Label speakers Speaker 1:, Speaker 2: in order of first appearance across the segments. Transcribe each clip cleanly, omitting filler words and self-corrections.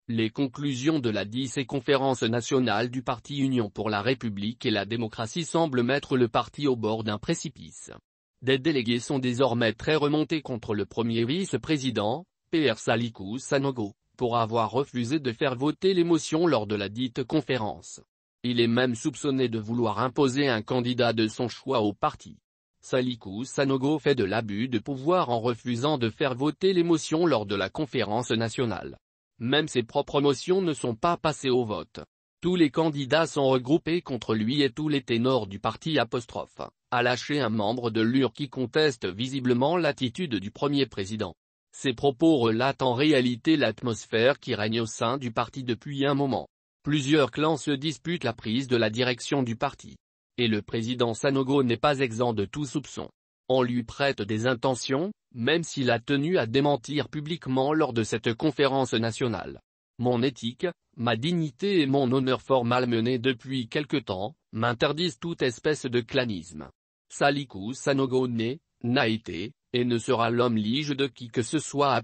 Speaker 1: Les conclusions de la 10e conférence nationale du parti Union pour la République et la démocratie semblent mettre le parti au bord d'un précipice. Des délégués sont désormais très remontés contre le premier vice-président, Pierre Salihou Sanogo, pour avoir refusé de faire voter les motions lors de la dite conférence. Il est même soupçonné de vouloir imposer un candidat de son choix au parti. Salihou Sanogo fait de l'abus de pouvoir en refusant de faire voter les motions lors de la conférence nationale. Même ses propres motions ne sont pas passées au vote. Tous les candidats sont regroupés contre lui et tous les ténors du parti a lâché un membre de l'UR qui conteste visiblement l'attitude du premier président. Ces propos relatent en réalité l'atmosphère qui règne au sein du parti depuis un moment. Plusieurs clans se disputent la prise de la direction du parti. Et le président Sanogo n'est pas exempt de tout soupçon. On lui prête des intentions, même s'il a tenu à démentir publiquement lors de cette conférence nationale. Mon éthique, ma dignité et mon honneur fort malmenés depuis quelque temps, m'interdisent toute espèce de clanisme. Salihou Sanogo n'a été, et ne sera l'homme lige de qui que ce soit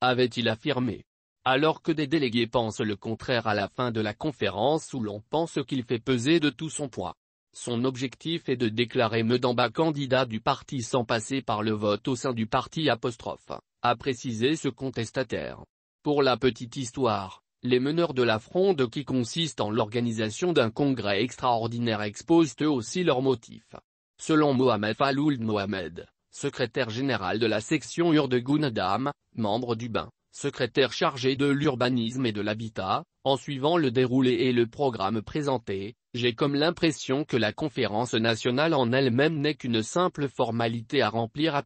Speaker 1: avait-il affirmé. Alors que des délégués pensent le contraire à la fin de la conférence où l'on pense qu'il fait peser de tout son poids. Son objectif est de déclarer Medamba candidat du parti sans passer par le vote au sein du parti a précisé ce contestataire. Pour la petite histoire, les meneurs de la fronde qui consiste en l'organisation d'un congrès extraordinaire exposent eux aussi leurs motifs. Selon Mohamed Falould Mohamed, secrétaire général de la section UR de Gounedam, membre du BAN, secrétaire chargé de l'urbanisme et de l'habitat, en suivant le déroulé et le programme présenté, j'ai comme l'impression que la conférence nationale en elle-même n'est qu'une simple formalité à remplir.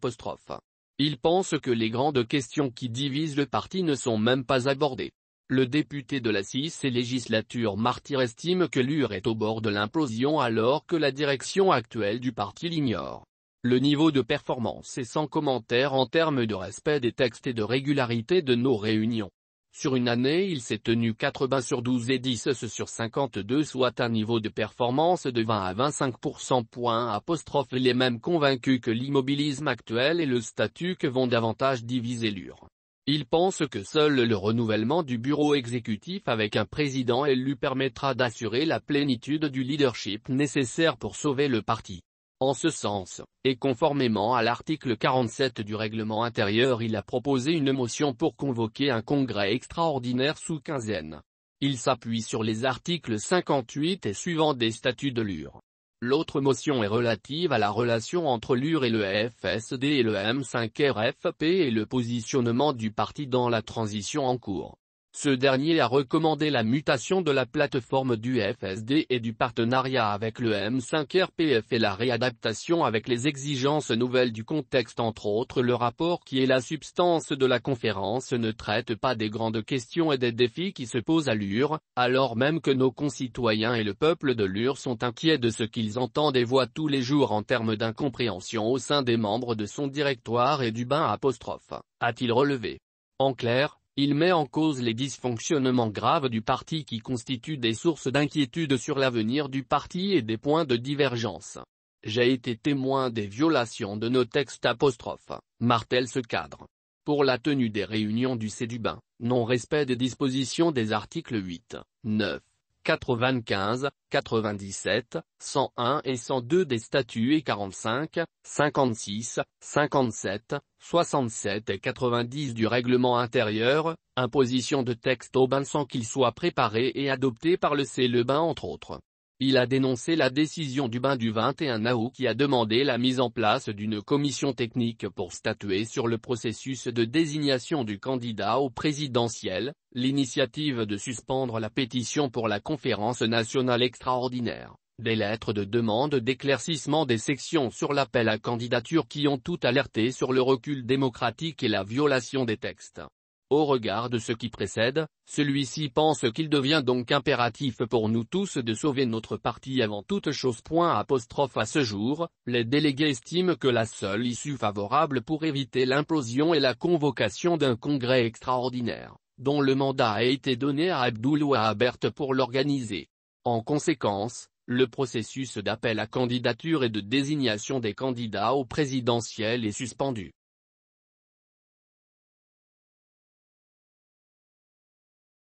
Speaker 1: Il pense que les grandes questions qui divisent le parti ne sont même pas abordées. Le député de la 6e législature Martyr estime que l'UR est au bord de l'implosion alors que la direction actuelle du parti l'ignore. Le niveau de performance est sans commentaire en termes de respect des textes et de régularité de nos réunions. Sur une année il s'est tenu 80 sur 12 et 10 sur 52 soit un niveau de performance de 20 à 25%. Il est même convaincu que l'immobilisme actuel et le statut que vont davantage diviser l'UR. Il pense que seul le renouvellement du bureau exécutif avec un président élu permettra d'assurer la plénitude du leadership nécessaire pour sauver le parti. En ce sens, et conformément à l'article 47 du règlement intérieur, il a proposé une motion pour convoquer un congrès extraordinaire sous quinzaine. Il s'appuie sur les articles 58 et suivants des statuts de l'UR. L'autre motion est relative à la relation entre l'UR et le FSD et le M5RFP et le positionnement du parti dans la transition en cours. Ce dernier a recommandé la mutation de la plateforme du FSD et du partenariat avec le M5RPF et la réadaptation avec les exigences nouvelles du contexte. Entre autres, le rapport qui est la substance de la conférence ne traite pas des grandes questions et des défis qui se posent à l'UR, alors même que nos concitoyens et le peuple de l'UR sont inquiets de ce qu'ils entendent et voient tous les jours en termes d'incompréhension au sein des membres de son directoire et du BAN a-t-il relevé. En clair, il met en cause les dysfonctionnements graves du parti qui constituent des sources d'inquiétude sur l'avenir du parti et des points de divergence. J'ai été témoin des violations de nos textes martèle ce cadre. Pour la tenue des réunions du CEDUBAN, non-respect des dispositions des articles 8, 9, 95, 97, 101 et 102 des statuts et 45, 56, 57, 67 et 90 du règlement intérieur, imposition de texte au BAN sans qu'il soit préparé et adopté par le CELEBAN entre autres. Il a dénoncé la décision du BAN du 21 août qui a demandé la mise en place d'une commission technique pour statuer sur le processus de désignation du candidat au présidentiel, l'initiative de suspendre la pétition pour la conférence nationale extraordinaire, des lettres de demande d'éclaircissement des sections sur l'appel à candidature qui ont tout alerté sur le recul démocratique et la violation des textes. Au regard de ce qui précède, celui-ci pense qu'il devient donc impératif pour nous tous de sauver notre parti avant toute chose. À ce jour, les délégués estiment que la seule issue favorable pour éviter l'implosion est la convocation d'un congrès extraordinaire, dont le mandat a été donné à Abdoul Wahab pour l'organiser. En conséquence, le processus d'appel à candidature et de désignation des candidats au présidentiel est suspendu.